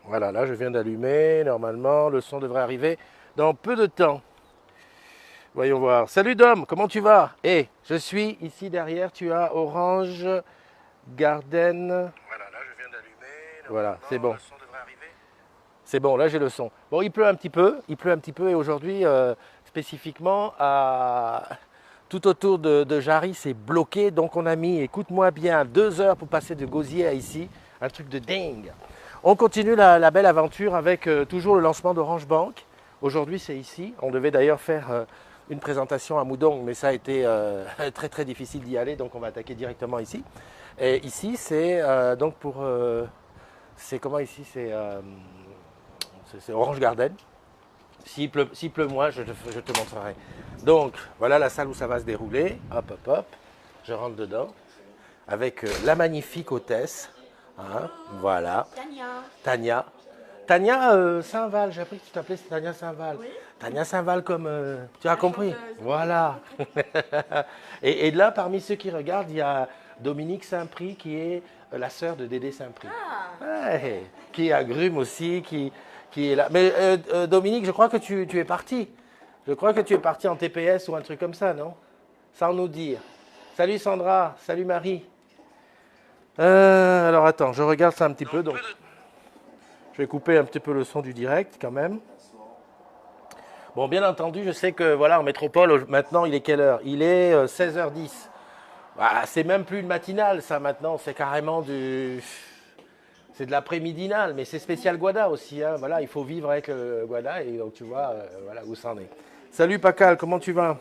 Voilà, là je viens d'allumer. Normalement, le son devrait arriver dans peu de temps. Voyons voir. Salut Dom, comment tu vas? Je suis ici derrière. Tu as Orange Garden. Voilà, là je viens d'allumer. Voilà, c'est bon. Le son devrait arriver. C'est bon, là j'ai le son. Bon, il pleut un petit peu et aujourd'hui, spécifiquement, tout autour de Jarry, c'est bloqué. Donc on a mis, écoute-moi bien, 2 heures pour passer de Gosier à ici. Un truc de dingue. On continue la belle aventure avec toujours le lancement d'Orange Bank. Aujourd'hui, c'est ici. On devait d'ailleurs faire une présentation à Moudon, mais ça a été très très difficile d'y aller, donc on va attaquer directement ici. Et ici, c'est donc pour... c'est comment ici? C'est Orange Garden. S'il pleut moins, je te montrerai. Donc, voilà la salle où ça va se dérouler. Hop, hop, hop. Je rentre dedans avec la magnifique hôtesse. Hein, voilà. Tania. Tania Saint-Val, j'ai appris que tu t'appelais Tania Saint-Val. Oui. Tania Saint-Val comme... tu as compris? Voilà. Et là, parmi ceux qui regardent, il y a Dominique Saint-Prix qui est la sœur de Dédé Saint-Prix. Ouais, qui est à Grume aussi, qui est là. Mais Dominique, je crois que tu es parti. Je crois que tu es parti en TPS ou un truc comme ça, non? Sans nous dire. Salut Sandra, salut Marie. Alors attends, je regarde ça un petit peu. Donc, je vais couper un petit peu le son du direct quand même. Bon, bien entendu, je sais que voilà, en métropole, maintenant, il est quelle heure? Il est 16h10. Voilà, c'est même plus une matinale, ça maintenant, c'est carrément du... C'est de l'après-midinal, mais c'est spécial Guada aussi. Hein. Voilà, il faut vivre avec le Guada et donc tu vois voilà où ça en est. Salut Pacal, comment tu vas?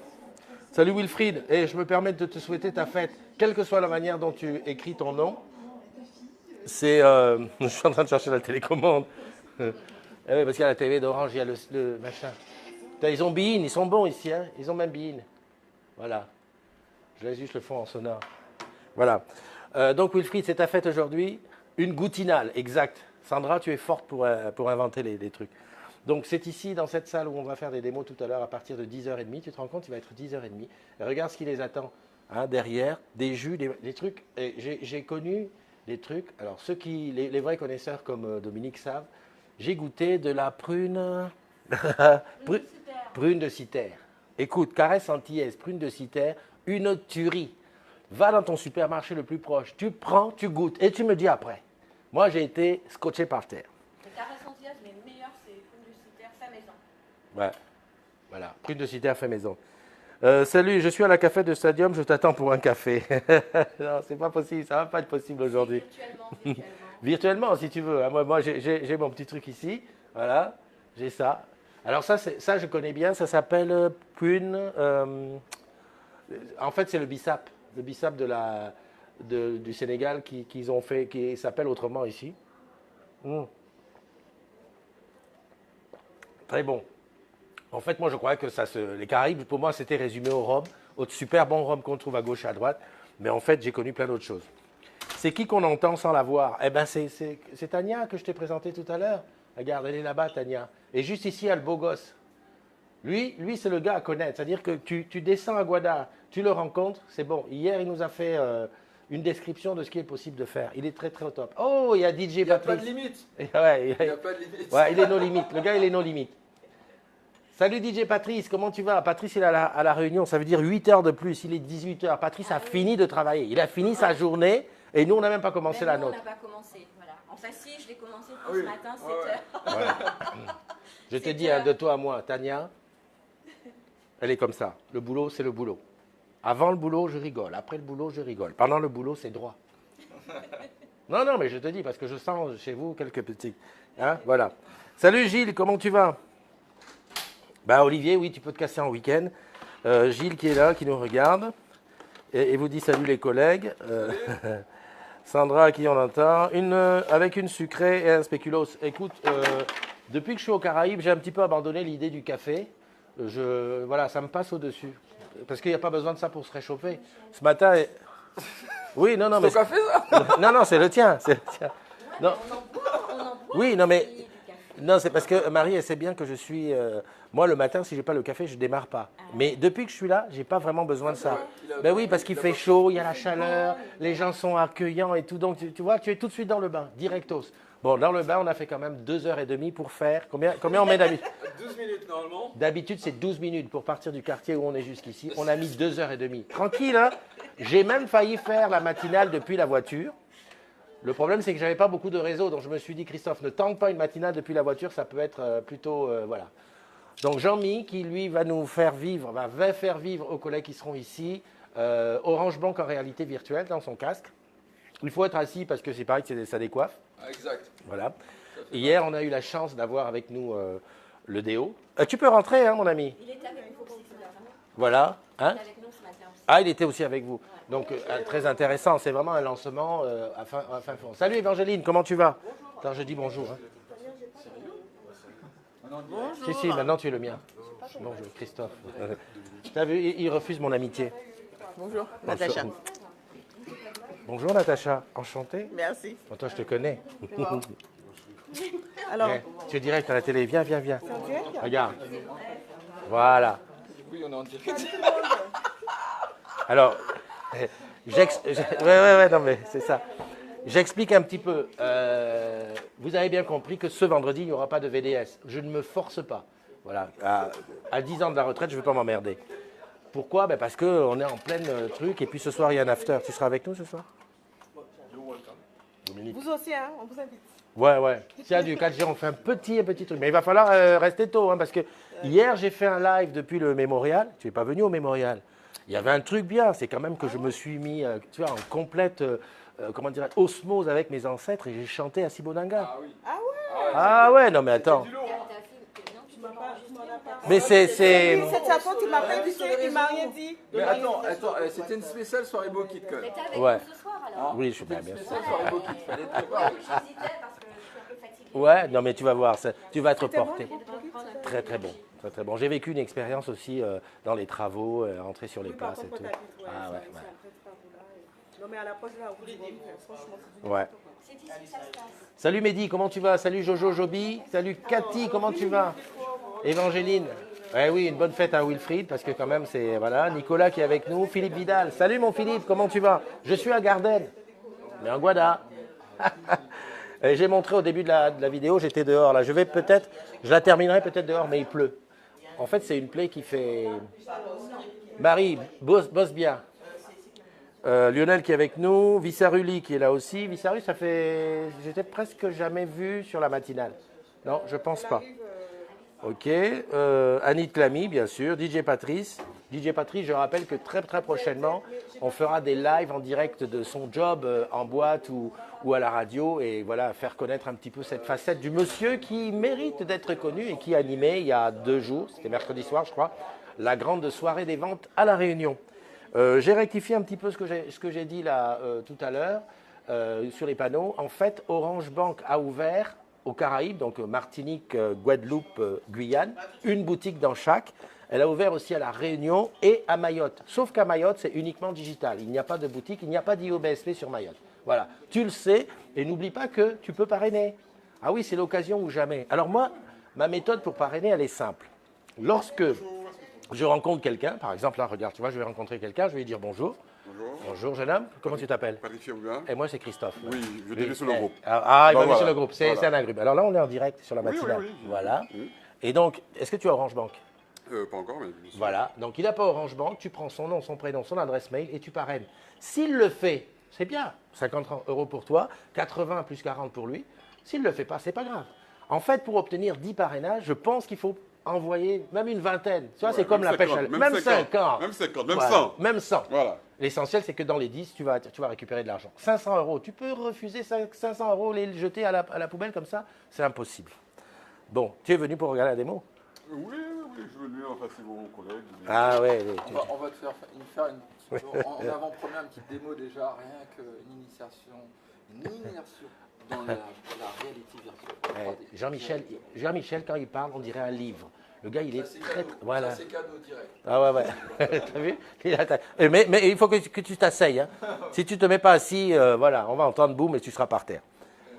Salut Wilfried, et je me permets de te souhaiter ta fête, quelle que soit la manière dont tu écris ton nom. C'est, je suis en train de chercher la télécommande. Oui, parce qu'il y a la télé d'Orange, il y a le machin. Putain, ils ont Bein, ils sont bons ici, hein. Ils ont même Bein. Voilà. Je laisse juste le fond en sonore. Voilà. Donc Wilfried, c'est ta fête aujourd'hui. Une goutinale, exact. Sandra, tu es forte pour inventer les trucs. Donc c'est ici, dans cette salle, où on va faire des démos tout à l'heure à partir de 10h30. Tu te rends compte, il va être 10h30. Et regarde ce qui les attend. Hein, derrière, des jus, des trucs. J'ai connu des trucs. Alors ceux qui, les vrais connaisseurs comme Dominique savent, j'ai goûté de la prune... prune de Citer. Écoute, caresse antillaise, prune de Citer, une tuerie. Va dans ton supermarché le plus proche, tu prends, tu goûtes et tu me dis après. Moi, j'ai été scotché par terre. Le carré enthousiasme, mais le meilleur, c'est Prune de Citer, fait maison. Ouais, voilà, prune de Citer fait maison. Salut, je suis à la café de Stadium, je t'attends pour un café. Non, c'est pas possible, ça va pas être possible aujourd'hui. Virtuellement. Virtuellement, si tu veux. Hein. Moi j'ai mon petit truc ici, voilà, j'ai ça. Alors ça, je connais bien, ça s'appelle prune. En fait, c'est le bissap du Sénégal qu'ils ont fait, qui s'appelle autrement ici. Mmh. Très bon. En fait, moi, je crois que les Caraïbes, pour moi, c'était résumé au rhum, au super bon rhum qu'on trouve à gauche et à droite. Mais en fait, j'ai connu plein d'autres choses. C'est qui qu'on entend sans la voir? Eh bien, c'est Tania que je t'ai présenté tout à l'heure. Regarde, elle est là-bas, Tania. Et juste ici, il y a le beau gosse. Lui c'est le gars à connaître. C'est-à-dire que tu descends à Guada, tu le rencontres, c'est bon. Hier, il nous a fait une description de ce qui est possible de faire. Il est très, très au top. Oh, il y a DJ Patrice. Il n'y a pas de limite. Ouais, Il n'y a pas de limite. ouais, il est nos limites. Le gars, il est nos limites. Salut DJ Patrice, comment tu vas? Patrice, il est à la réunion, ça veut dire 8 heures de plus. Il est 18 heures. Patrice a fini de travailler. Il a fini sa journée et nous, on n'a même pas commencé la nôtre. On n'a pas commencé, voilà. Enfin si, je l'ai commencé ce matin, 7h. Ouais. Je te dis, hein, de toi à moi, Tania, elle est comme ça. Le boulot, c'est le boulot. Avant le boulot, je rigole. Après le boulot, je rigole. Pendant le boulot, c'est droit. Non, mais je te dis, parce que je sens chez vous quelques petits. Hein, voilà. Salut Gilles, comment tu vas? Bah Olivier, oui, tu peux te casser en week-end. Gilles qui est là, qui nous regarde. Et vous dit salut les collègues. Sandra qui on entend. Avec une sucrée et un spéculoos. Écoute, depuis que je suis aux Caraïbes, j'ai un petit peu abandonné l'idée du café. Voilà, ça me passe au-dessus. Parce qu'il n'y a pas besoin de ça pour se réchauffer. Ce matin... Oui, non, mais... C'est ton café, ça? Non, c'est le tien. C'est le tien. Non. On en boit. Oui, non, mais... Non, c'est parce que Marie, elle sait bien que je suis... moi, le matin, si j'ai pas le café, je démarre pas. Mais depuis que je suis là, j'ai pas vraiment besoin de ça. Ben oui, parce qu'il fait chaud, il y a la chaleur, les gens sont accueillants et tout. Donc, tu vois, tu es tout de suite dans le bain, directos. Bon, dans le bain, on a fait quand même 2h30 pour faire. Combien on met d'habitude? 12 minutes normalement. D'habitude, c'est 12 minutes pour partir du quartier où on est jusqu'ici. On a mis 2h30. Tranquille, hein? J'ai même failli faire la matinale depuis la voiture. Le problème, c'est que j'avais pas beaucoup de réseau. Donc, je me suis dit, Christophe, ne tente pas une matinale depuis la voiture. Ça peut être plutôt... voilà. Donc, Jean-Mi, qui lui va nous faire vivre, va faire vivre aux collègues qui seront ici, Orange Bank en réalité virtuelle dans son casque. Il faut être assis parce que c'est pareil que ça décoiffe. Ah, exact. Voilà. Hier, on a eu la chance d'avoir avec nous le déo. Tu peux rentrer, hein, mon ami. Il était avec nous aussi ce matin. Voilà. Hein? Il était avec nous ce matin aussi. Ah, il était aussi avec vous. Donc, très intéressant. C'est vraiment un lancement à fin fond. Salut, Évangéline, comment tu vas? Attends, je dis bonjour. Hein. Si, si, maintenant tu es le mien. Bonjour, Christophe. Tu as vu, il refuse mon amitié. Bonjour, Natacha. Bonjour, Natacha. Enchanté. Merci. Bon, toi, je te connais. Alors, Tu es direct à la télé. Viens, viens, viens. ok. Regarde. Voilà. Oui, on est en direct. Alors, ouais, non, mais c'est ça. J'explique un petit peu. Vous avez bien compris que ce vendredi, il n'y aura pas de VDS. Je ne me force pas. Voilà. À 10 ans de la retraite, je ne veux pas m'emmerder. Pourquoi? Ben parce qu'on est en plein truc. Et puis ce soir, il y a un after. Tu seras avec nous ce soir? Dominique. Vous aussi, hein, on vous invite. Ouais, ouais. Tiens, du 4G, on fait un petit truc. Mais il va falloir rester tôt, hein, parce que hier, j'ai fait un live depuis le mémorial. Tu n'es pas venu au mémorial. Il y avait un truc bien, c'est quand même que je me suis mis tu vois, en complète comment dire, osmose avec mes ancêtres et j'ai chanté à Sibonanga. Ah oui. Ah ouais. Ah ouais, non mais attends. Du lourd, hein. Mais c'est... Oui, c'est sa faute, il m'a pas invité, il m'a rien dit. Mais attends, c'était une spéciale soirée Beau Kid quand même. T'es avec Ouais. nous ce soir alors? Oui, je suis bien sûr. Spéciale soirée Beau Kid, fallait te préparer. J'hésitais parce que je suis un peu fatiguée. Ouais, non mais tu vas voir, tu vas être porté. J'ai besoin de prendre un peu Très très bon, très très bon. J'ai vécu une expérience aussi dans les travaux, rentrer sur les Oui, par places et contre, tout. quand t'habites, ouais, Ah ouais, c'est un ouais. vrai travail, là. Non, mais à l'approche de la route, franchement, c'est du Ouais. n'importe quoi. C'est ici que ça se passe. Salut Mehdi, comment tu vas? Salut Jojo Joby. Salut Cathy, comment tu vas? Évangéline. Eh oui, une bonne fête à Wilfried, parce que quand même, c'est... Voilà, Nicolas qui est avec nous. Philippe Vidal. Salut mon Philippe, comment tu vas? Je suis à Garden, mais en Guada. Et j'ai montré au début de la vidéo, j'étais dehors. Là, je la terminerai peut-être dehors, mais il pleut. En fait, c'est une plaie qui fait... Marie, bosse bien. Lionel qui est avec nous, Vissaruli qui est là aussi. Vissaruli, ça fait... J'étais presque jamais vu sur la matinale. Non, je pense pas. Ok. Annie Clamy, bien sûr. DJ Patrice. DJ Patrice, je rappelle que très très prochainement, on fera des lives en direct de son job en boîte ou à la radio. Et voilà, faire connaître un petit peu cette facette du monsieur qui mérite d'être connu et qui a animé il y a 2 jours, c'était mercredi soir je crois, la grande soirée des ventes à La Réunion. J'ai rectifié un petit peu ce que j'ai dit là tout à l'heure sur les panneaux. En fait, Orange Bank a ouvert aux Caraïbes, donc Martinique, Guadeloupe, Guyane, une boutique dans chaque. Elle a ouvert aussi à La Réunion et à Mayotte. Sauf qu'à Mayotte, c'est uniquement digital. Il n'y a pas de boutique, il n'y a pas d'IOBSP sur Mayotte. Voilà, tu le sais et n'oublie pas que tu peux parrainer. Ah oui, c'est l'occasion ou jamais. Alors moi, ma méthode pour parrainer, elle est simple. Lorsque je rencontre quelqu'un, par exemple, là, regarde, tu vois, je vais rencontrer quelqu'un, je vais lui dire bonjour. Bonjour. Bonjour, jeune homme. Comment tu t'appelles? Patrick Fiorga. Et moi, c'est Christophe. Oui, je dirige sur le groupe. Ah, il Donc va sur voilà. le groupe. C'est Voilà. un agrupe. Alors là, on est en direct sur la Oui, matinale. oui, oui. Voilà. Oui. Et donc, est-ce que tu as Orange Bank? Pas encore, mais... Voilà. Donc, il n'a pas Orange Bank. Tu prends son nom, son prénom, son adresse mail et tu parraines. S'il le fait, c'est bien. 50 € pour toi, 80 plus 40 pour lui. S'il ne le fait pas, c'est pas grave. En fait, pour obtenir 10 parrainages, je pense qu'il faut envoyer même une vingtaine. Tu vois, c'est comme la pêche à l'eau. Même 50. Même 50, même Voilà. 100. Même 100. Voilà. L'essentiel, c'est que dans les 10, tu vas récupérer de l'argent. 500 €. Tu peux refuser 500 €, les jeter à la poubelle comme ça? C'est impossible. Bon, tu es venu pour regarder la démo? Oui, je veux lui en face vos collègues. Ah ouais, oui. On va te faire en avant-première une petite démo déjà, rien qu'une initiation dans la réalité virtuelle. 3D. Jean-Michel, quand il parle, on dirait un livre. Le gars, il est Ça, c'est très... cadeau. Voilà. Ça, c'est cadeau direct. Ah ouais. T'as vu? Mais il faut que tu t'asseyes. Hein. Si tu ne te mets pas assis, voilà, on va entendre boum et tu seras par terre.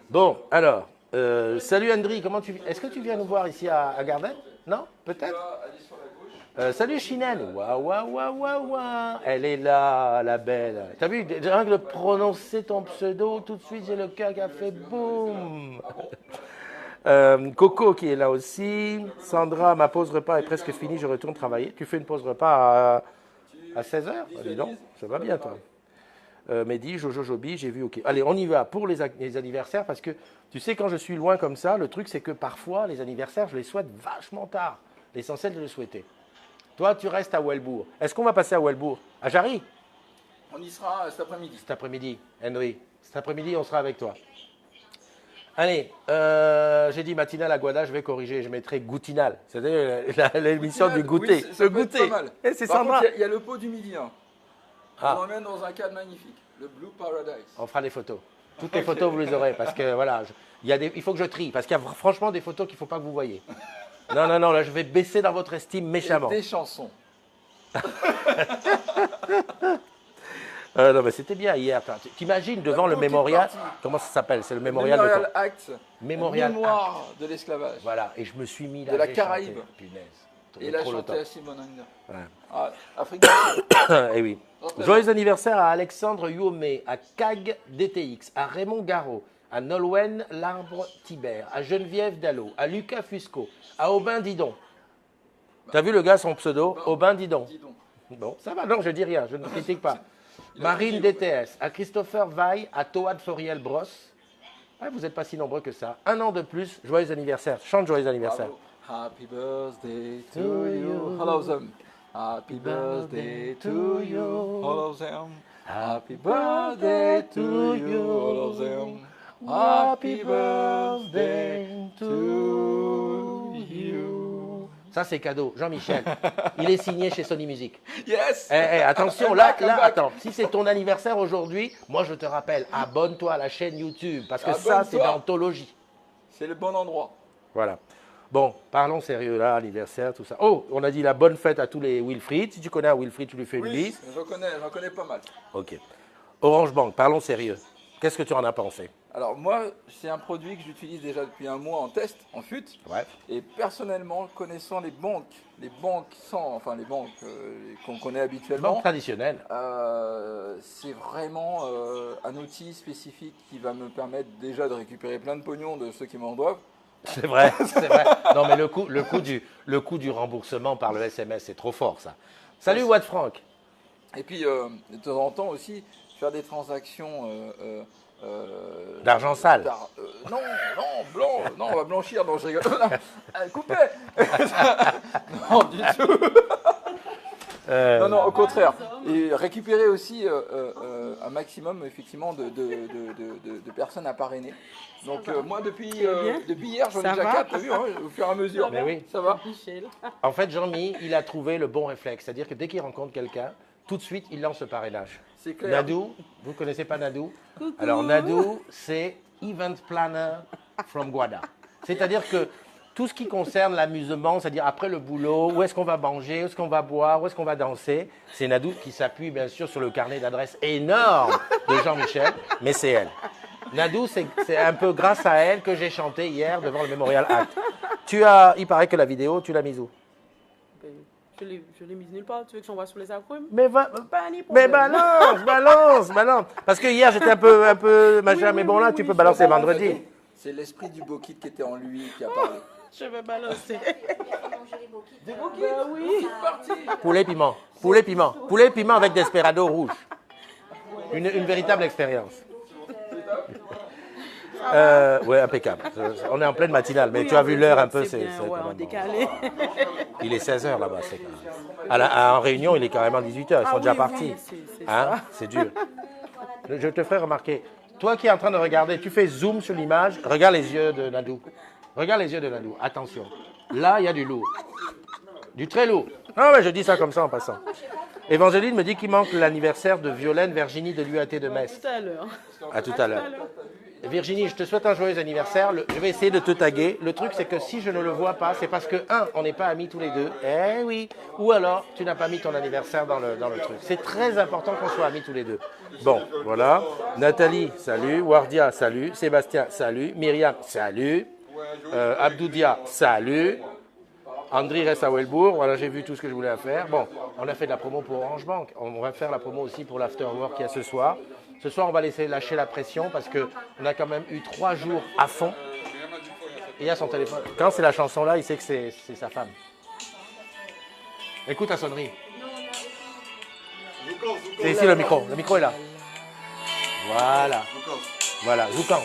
Bon, alors, salut Andri, comment tu... Est-ce que tu viens nous voir ici à Garden? Non? Peut-être? Tu vas aller sur la gauche. Salut Chinen. Waouh, waouh, waouh, waouh, waouh. Elle est là, la belle. T'as vu, rien que de prononcer ton pseudo, tout de suite j'ai le cœur qui a fait boum. Coco qui est là aussi. Sandra, ma pause repas est presque finie, je retourne travailler. Tu fais une pause repas à 16h? Dis donc, ça va bien toi. Mehdi, Jojo Jobi, j'ai vu, ok. Allez, on y va pour les anniversaires parce que tu sais, quand je suis loin comme ça, le truc c'est que parfois les anniversaires, je les souhaite vachement tard. L'essentiel de les souhaiter. Toi, tu restes à Welbourg. Est-ce qu'on va passer à Welbourg? À Jarry? On y sera cet après-midi. Cet après-midi, Henry. Cet après-midi, on sera avec toi. Allez, j'ai dit matinale à Guada, je vais corriger, je mettrai goutinal. C'est-à-dire l'émission du goûter. Oui, le goûter. Et c'est par Sandra. contre, il y a le pot du midi. Hein. Ah. On l'emmène dans un cadre magnifique, le Blue Paradise. On fera des photos. Toutes les photos, vous les aurez. Parce que voilà, il faut que je trie. Parce qu'il y a franchement des photos qu'il ne faut pas que vous voyez. Non, non, non, là, je vais baisser dans votre estime méchamment. Et des chansons. Non, mais c'était bien hier. T'imagines devant le mémorial. partie. Comment ça s'appelle? C'est le Le mémorial de Memorial quoi? Act, Mémorial mémoire de l'esclavage. Voilà, et je me suis mis là. De la j'ai Caraïbe. chanté. Punaise. Et il a Trop chanté longtemps. à Simon Anger. Ouais. Ah, Afrique du Sud. Eh oui. Joyeux anniversaire à Alexandre Youomé, à Cag DTX, à Raymond Garot, à Nolwenn L'Arbre Tibert, à Geneviève Dallot, à Lucas Fusco, à Aubin Didon. T'as vu le gars, son pseudo? Aubin Didon. Dis donc. Bon, ça va, non, je dis rien, je ne critique pas. Marine DTS, à Christopher Vaille, à Toad Foriel Brosse. Ah, vous n'êtes pas si nombreux que ça. Un an de plus, joyeux anniversaire. Chante joyeux anniversaire. Bravo. Happy birthday to you. All of them. Happy birthday to you. All of them. Happy birthday to you. All of them. Happy birthday to you. Ça, c'est cadeau. Jean-Michel. Il est signé chez Sony Music. Yes. Attention, là, attends. Si c'est ton anniversaire aujourd'hui, moi, je te rappelle, abonne-toi à la chaîne YouTube. Parce que ça, c'est Abonne-toi. d'anthologie. C'est le bon endroit. Voilà. Bon, parlons sérieux là, anniversaire, tout ça. Oh, on a dit la bonne fête à tous les Wilfried. Si tu connais un Wilfried, tu lui fais une Oui, bise. j'en connais pas mal. Ok. Orange Bank, parlons sérieux. Qu'est-ce que tu en as pensé? Alors moi, c'est un produit que j'utilise déjà depuis un mois en test, en fut. Ouais. Et personnellement, connaissant les banques les banques qu'on connaît habituellement, Banque traditionnelle. c'est vraiment un outil spécifique qui va me permettre déjà de récupérer plein de pognon de ceux qui m'en doivent. C'est vrai, c'est vrai. Non, mais le coût du remboursement par le SMS, c'est trop fort, ça. Salut, Watt Franck. Et puis, de temps en temps aussi, faire des transactions... D'argent sale. Non, blanc, non, on va blanchir, non, je rigole. Coupez. Non, du tout. Non, au contraire. Et récupérer aussi un maximum, effectivement, de personnes à parrainer. Donc, moi, depuis hier, j'en ai Ça déjà va 4, t'as vu, hein, au fur et à mesure. Mais oui. Ça va. Michel. En fait, Jean-Mi, il a trouvé le bon réflexe. C'est-à-dire que dès qu'il rencontre quelqu'un, tout de suite, il lance le parrainage. C'est clair. Nadou, vous ne connaissez pas Nadou? Alors, Nadou, c'est Event Planner from Guada. C'est-à-dire que tout ce qui concerne l'amusement, c'est-à-dire après le boulot, où est-ce qu'on va manger, où est-ce qu'on va boire, où est-ce qu'on va danser, c'est Nadou qui s'appuie bien sûr sur le carnet d'adresses énorme de Jean-Michel, mais c'est elle. Nadou, c'est un peu grâce à elle que j'ai chanté hier devant le Memorial Act. Il paraît que la vidéo, tu l'as mise où? Je l'ai mise nulle part. Tu veux que j'envoie sur les acronymes? Mais problème. balance. Parce que hier, j'étais un peu machin, mais bon, là, tu peux balancer vendredi. C'est l'esprit du beau kit qui était en lui qui a parlé. Je vais balancer. Des Bah oui. Poulet piment avec Desperado rouge. Une véritable expérience. Ouais, impeccable. On est en pleine matinale, mais Oui, tu as vu l'heure un peu, c'est c'est bien, ouais, quand en même- décalé. Il est 16h là-bas. En réunion, il est carrément 18h. Ils sont Ah déjà oui, partis. oui, c'est Hein? ça. C'est dur. Je te ferai remarquer. Toi qui es en train de regarder, tu fais zoom sur l'image, regarde les yeux de Nadou. Regarde les yeux de Nadou. Attention. Là, il y a du lourd. Du très lourd. Ah ouais, je dis ça comme ça en passant. Évangéline me dit qu'il manque l'anniversaire de Violaine Virginie de l'UAT de Metz. Tout à l'heure. À tout à l'heure. Virginie, je te souhaite un joyeux anniversaire. Je vais essayer de te taguer. Le truc, c'est que si je ne le vois pas, c'est parce que, on n'est pas amis tous les deux. Eh oui. Ou alors, tu n'as pas mis ton anniversaire dans le truc. C'est très important qu'on soit amis tous les deux. Bon, voilà. Nathalie, salut. Wardia, salut. Sébastien, salut. Myriam, salut. Abdoudia, salut. Andri reste à Welbourg. Voilà, j'ai vu tout ce que je voulais faire. Bon, on a fait de la promo pour Orange Bank. On va faire la promo aussi pour l'afterwork qu'il y a ce soir. Ce soir, on va laisser lâcher la pression parce qu'on a quand même eu 3 jours à fond. Et il y a son téléphone. Quand c'est la chanson là, il sait que c'est sa femme. Écoute la sonnerie. C'est ici le micro. Le micro est là. Voilà. Voilà, Zoukans.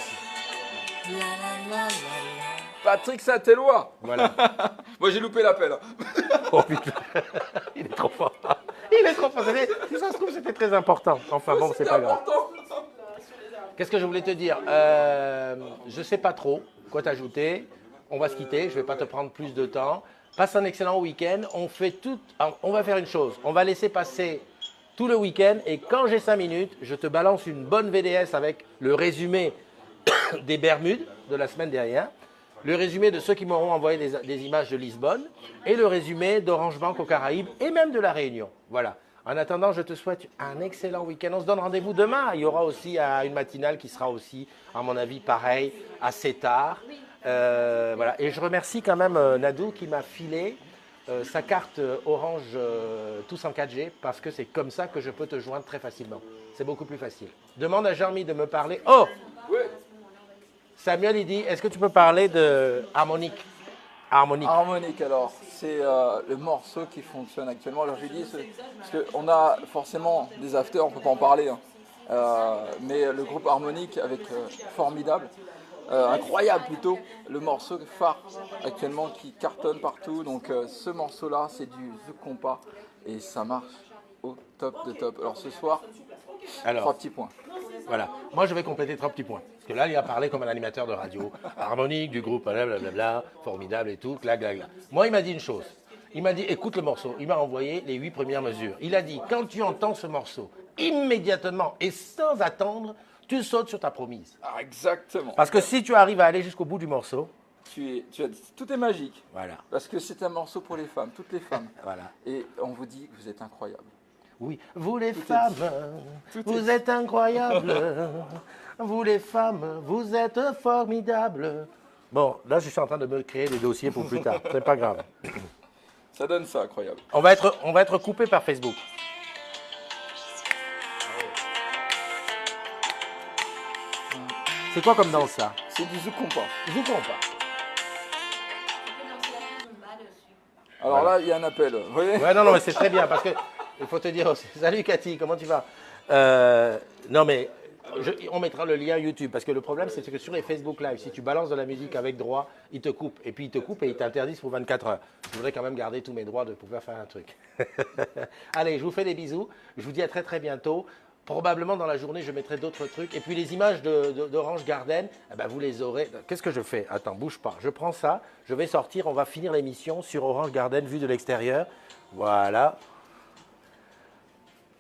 Patrick Saint-Éloi. Voilà. Moi, j'ai loupé l'appel. Oh putain, il est trop fort. Il est trop fort. Si ça se trouve, c'était très important. Enfin bon, c'est pas grave. Qu'est-ce que je voulais te dire? Je sais pas trop quoi t'ajouter. On va se quitter. Je vais pas te prendre plus de temps. Passe un excellent week-end. On va faire une chose. On va laisser passer tout le week-end. Et quand j'ai 5 minutes, je te balance une bonne VDS avec le résumé des Bermudes de la semaine dernière. Le résumé de ceux qui m'auront envoyé des images de Lisbonne et le résumé d'Orange Bank aux Caraïbes et même de la Réunion. Voilà. En attendant, je te souhaite un excellent week-end. On se donne rendez-vous demain. Il y aura aussi une matinale qui sera aussi, à mon avis, pareil, assez tard. Voilà. Et je remercie quand même Nadou qui m'a filé sa carte Orange tous en 4G parce que c'est comme ça que je peux te joindre très facilement. C'est beaucoup plus facile. Demande à Jean-Mi de me parler. Oh! Oui. Samuel, il dit, est-ce que tu peux parler de Harmonique? Harmonique, alors, c'est le morceau qui fonctionne actuellement. Alors, je lui dis, parce qu'on a forcément des afters, on ne peut pas en parler. Hein. Mais le groupe Harmonique, avec formidable, incroyable plutôt, le morceau phare actuellement qui cartonne partout. Donc, ce morceau-là, c'est du Zouk Compas et ça marche au top de top. Alors, ce soir, 3 petits points. Voilà. Moi, je vais compléter 3 petits points. Parce que là, il a parlé comme un animateur de radio. Harmonique, du groupe, blablabla, formidable et tout, clac. Moi, il m'a dit une chose. Il m'a dit, écoute le morceau. Il m'a envoyé les 8 premières mesures. Il a dit, quand tu entends ce morceau, immédiatement et sans attendre, tu sautes sur ta promise. Ah, exactement. Parce que si tu arrives à aller jusqu'au bout du morceau, tout est magique. Voilà. Parce que c'est un morceau pour les femmes, toutes les femmes. Voilà. Et on vous dit que vous êtes incroyables. Oui, vous les femmes, vous êtes incroyables. Vous les femmes, vous êtes formidables. Bon, là, je suis en train de me créer des dossiers pour plus tard. C'est pas grave. Ça donne ça, incroyable. On va être coupé par Facebook. C'est quoi comme danse, ça? C'est du Zouk Compas. Zouk Compas. Alors là, il y a un appel. Vous voyez? Ouais, non, mais c'est très bien parce que il faut te dire aussi. Salut Cathy, comment tu vas? Non, mais on mettra le lien YouTube parce que le problème, c'est que sur les Facebook Live, si tu balances de la musique avec droit, ils te coupent. Et puis ils te coupent et ils t'interdisent pour 24 heures. Je voudrais quand même garder tous mes droits de pouvoir faire un truc. Allez, je vous fais des bisous. Je vous dis à très très bientôt. Probablement dans la journée, je mettrai d'autres trucs. Et puis les images d'Orange Garden, eh ben, vous les aurez. Qu'est-ce que je fais? Attends, bouge pas. Je prends ça, je vais sortir, on va finir l'émission sur Orange Garden vue de l'extérieur. Voilà.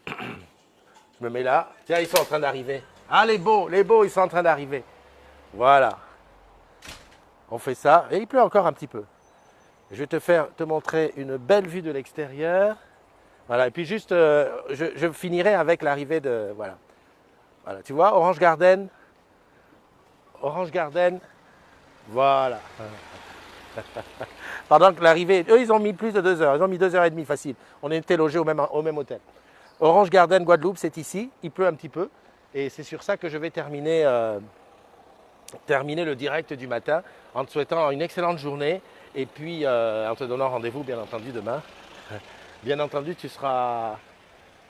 Je me mets là. Tiens, ils sont en train d'arriver. Ah, les beaux, ils sont en train d'arriver. Voilà. On fait ça. Et il pleut encore un petit peu. Je vais te montrer une belle vue de l'extérieur. Voilà. Et puis juste, je finirai avec l'arrivée de... Voilà. Voilà. Tu vois, Orange Garden. Orange Garden. Voilà. Pendant que l'arrivée... Eux, ils ont mis plus de 2 heures. Ils ont mis 2h30 facile. On était logés au même hôtel. Orange Garden Guadeloupe, c'est ici. Il pleut un petit peu. Et c'est sur ça que je vais terminer le direct du matin en te souhaitant une excellente journée et puis en te donnant rendez-vous bien entendu demain. Bien entendu,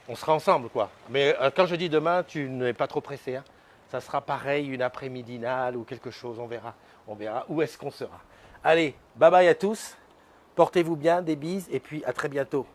on sera ensemble quoi. Mais quand je dis demain, tu n'es pas trop pressé. Hein. Ça sera pareil, une après-midinale ou quelque chose, on verra. On verra où est-ce qu'on sera. Allez, bye bye à tous. Portez-vous bien, des bises et puis à très bientôt.